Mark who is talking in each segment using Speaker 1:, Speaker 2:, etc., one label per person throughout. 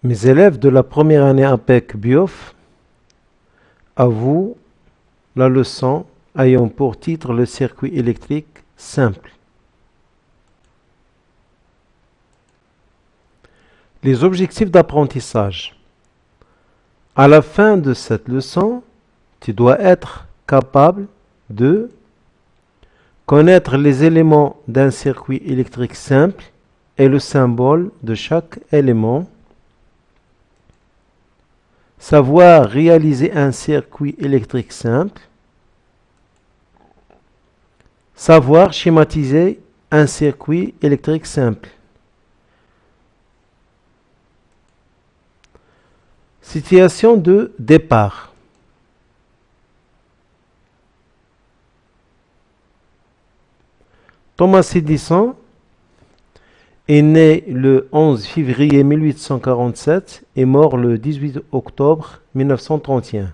Speaker 1: Mes élèves de la première année APEC BIOF, à vous la leçon ayant pour titre le circuit électrique simple. Les objectifs d'apprentissage. À la fin de cette leçon, tu dois être capable de connaître les éléments d'un circuit électrique simple et le symbole de chaque élément, savoir réaliser un circuit électrique simple, savoir schématiser un circuit électrique simple. Situation de départ. Thomas Edison est né le 11 février 1847 et mort le 18 octobre 1931.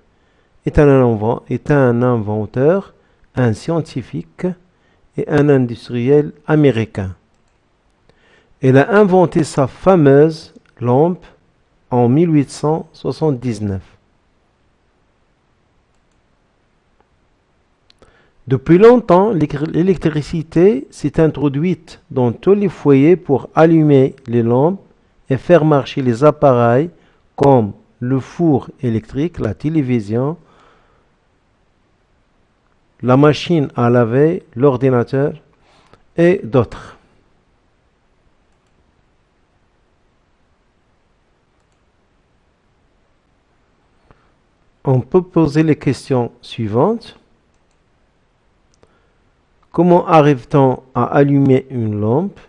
Speaker 1: Est un inventeur, un scientifique et un industriel américain. Il a inventé sa fameuse lampe en 1879. Depuis longtemps, l'électricité s'est introduite dans tous les foyers pour allumer les lampes et faire marcher les appareils comme le four électrique, la télévision, la machine à laver, l'ordinateur et d'autres. On peut poser les questions suivantes. Comment arrive-t-on à allumer une lampe?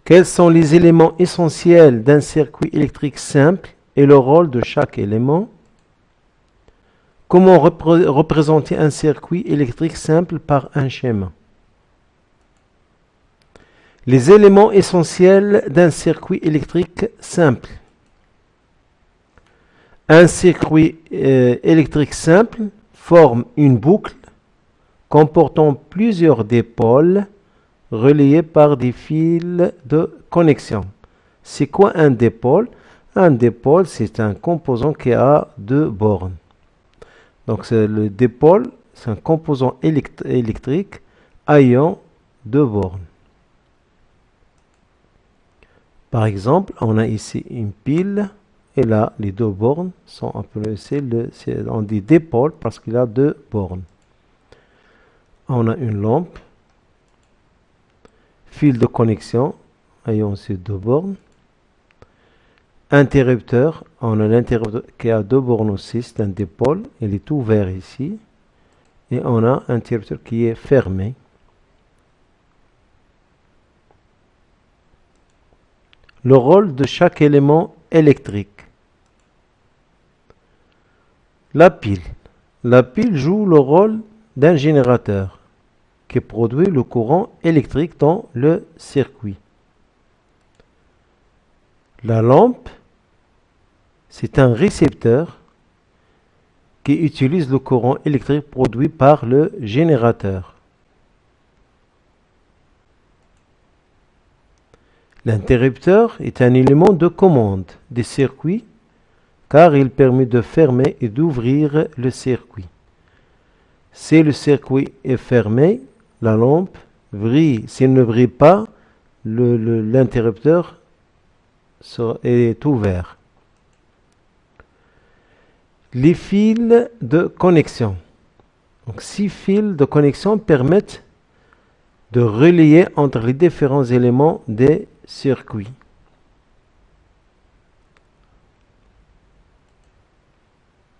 Speaker 1: Quels sont les éléments essentiels d'un circuit électrique simple et le rôle de chaque élément? Comment représenter un circuit électrique simple par un schéma? Les éléments essentiels d'un circuit électrique simple. Un circuit électrique simple forme une boucle comportant plusieurs dipôles reliés par des fils de connexion. C'est quoi un dipôle? Un dipôle, c'est un composant qui a deux bornes. Donc le dipôle, c'est un composant électrique ayant deux bornes. Par exemple, on a ici une pile. Et là, les deux bornes sont appelées, on dit dipôle parce qu'il a deux bornes. On a une lampe, fil de connexion ayant ces deux bornes. Interrupteur, on a l'interrupteur qui a deux bornes aussi, c'est un dipôle, il est ouvert ici. Et on a un interrupteur qui est fermé. Le rôle de chaque élément électrique. La pile. La pile joue le rôle d'un générateur qui produit le courant électrique dans le circuit. La lampe, c'est un récepteur qui utilise le courant électrique produit par le générateur. L'interrupteur est un élément de commande des circuits car il permet de fermer et d'ouvrir le circuit. Si le circuit est fermé, la lampe brille. S'il ne brille pas, l'interrupteur est ouvert. Les fils de connexion. Donc, 6 fils de connexion permettent de relier entre les différents éléments des circuits.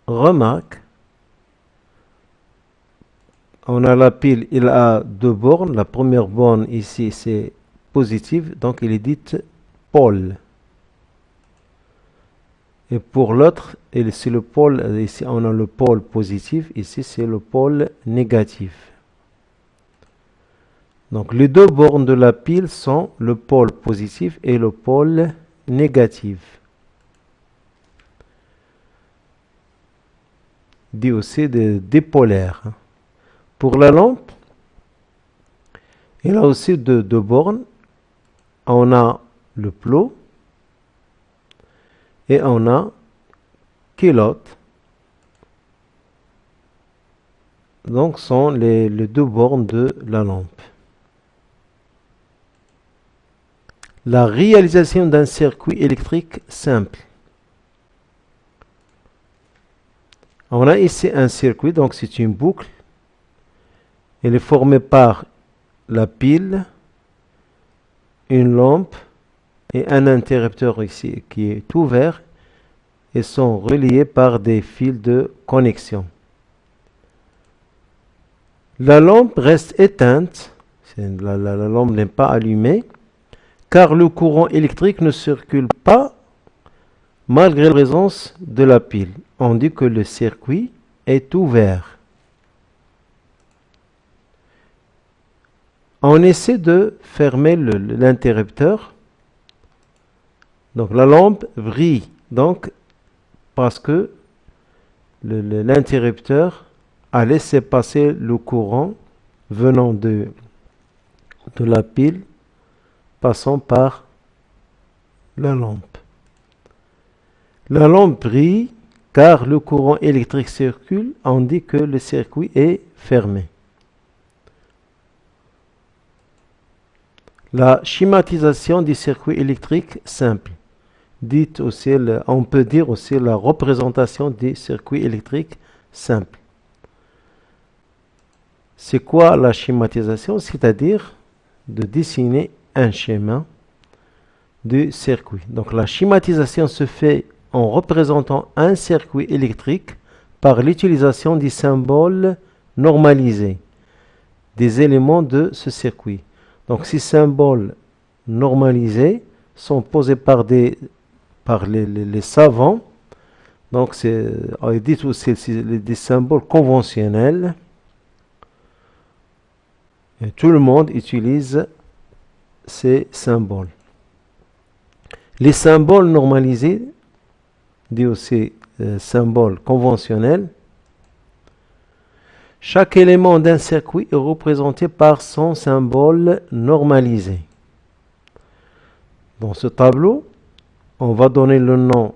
Speaker 1: Remarque, on a la pile, il a deux bornes. La première borne ici, c'est positive, donc il est dite pôle. Et pour l'autre, c'est le pôle, ici on a le pôle positif, ici c'est le pôle négatif. Donc les deux bornes de la pile sont le pôle positif et le pôle négatif. Dit aussi de dipolaire. Pour la lampe, il a aussi deux bornes. On a le plot et on a kilotes. Donc, sont les deux bornes de la lampe. La réalisation d'un circuit électrique simple. On a ici un circuit, donc c'est une boucle. Elle est formée par la pile, une lampe et un interrupteur ici qui est ouvert et sont reliés par des fils de connexion. La lampe reste éteinte, la lampe n'est pas allumée, car le courant électrique ne circule pas malgré la présence de la pile. On dit que le circuit est ouvert. On essaie de fermer l'interrupteur. Donc la lampe brille, donc parce que l'interrupteur a laissé passer le courant venant de la pile passant par la lampe. La lampe brille car le courant électrique circule, on dit que le circuit est fermé. La schématisation du circuit électrique simple. Dites aussi, on peut dire aussi la représentation du circuit électrique simple. C'est quoi la schématisation? C'est-à-dire de dessiner un schéma du circuit. Donc la schématisation se fait en représentant un circuit électrique par l'utilisation des symboles normalisés des éléments de ce circuit. Donc ces symboles normalisés sont posés par les savants. Donc on dit aussi des symboles conventionnels. Et tout le monde utilise ces symboles. Les symboles normalisés, dit aussi symboles conventionnels, chaque élément d'un circuit est représenté par son symbole normalisé. Dans ce tableau, on va donner le nom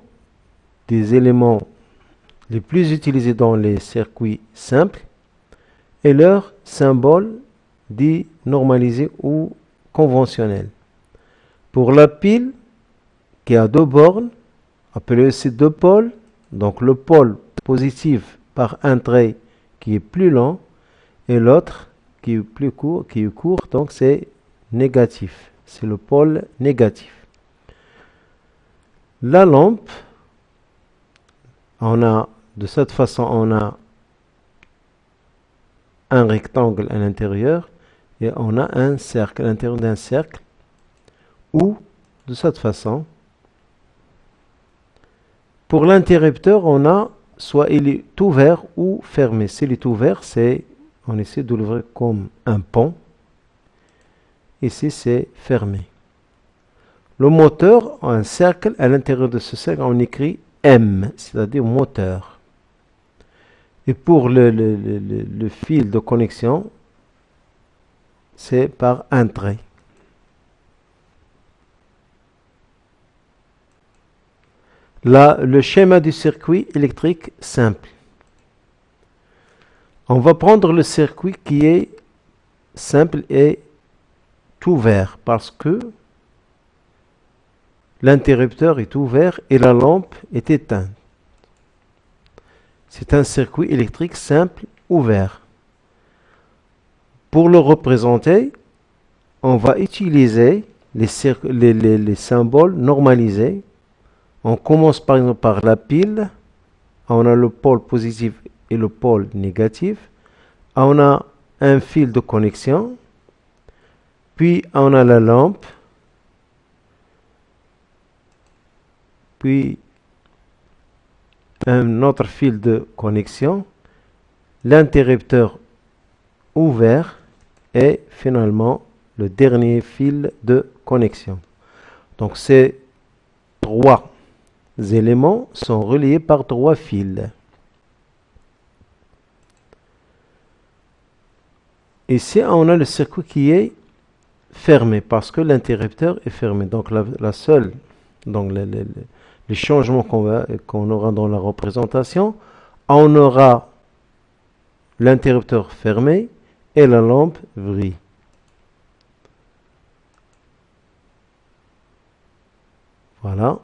Speaker 1: des éléments les plus utilisés dans les circuits simples et leur symbole dit normalisé ou conventionnel. Pour la pile, qui a deux bornes, appelée aussi deux pôles, donc le pôle positif par un trait qui est plus long et l'autre qui est court, donc c'est négatif. C'est le pôle négatif. La lampe, de cette façon, on a un rectangle à l'intérieur et on a un cercle à l'intérieur d'un cercle, ou de cette façon. Pour l'interrupteur, on a soit il est ouvert ou fermé. S'il est ouvert, on essaie de l'ouvrir comme un pont. Ici, c'est fermé. Le moteur a un cercle. À l'intérieur de ce cercle, on écrit M, c'est-à-dire moteur. Et pour le fil de connexion, c'est par un trait. Le schéma du circuit électrique simple. On va prendre le circuit qui est simple et ouvert parce que l'interrupteur est ouvert et la lampe est éteinte. C'est un circuit électrique simple ouvert. Pour le représenter, on va utiliser les symboles normalisés. On commence par exemple par la pile. On a le pôle positif et le pôle négatif. On a un fil de connexion. Puis on a la lampe. Puis un autre fil de connexion. L'interrupteur ouvert. Et finalement le dernier fil de connexion. Donc ces trois éléments sont reliés par trois fils. Ici, on a le circuit qui est fermé parce que l'interrupteur est fermé. Donc la seule donc les changements qu'on aura dans la représentation, on aura l'interrupteur fermé et la lampe brille. Voilà,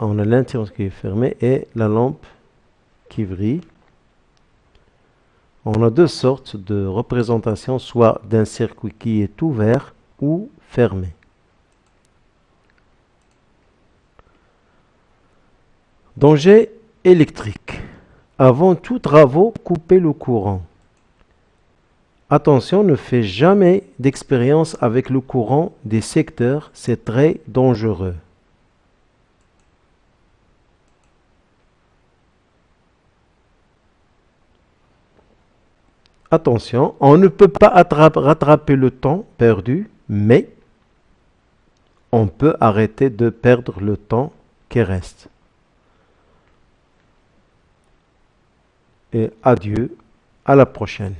Speaker 1: on a l'interrupteur qui est fermé et la lampe qui brille. On a deux sortes de représentations, soit d'un circuit qui est ouvert ou fermé. Danger électrique. Avant tout travaux, coupez le courant. Attention, ne faites jamais d'expérience avec le courant des secteurs, c'est très dangereux. Attention, on ne peut pas rattraper le temps perdu, mais on peut arrêter de perdre le temps qui reste. Et adieu, à la prochaine.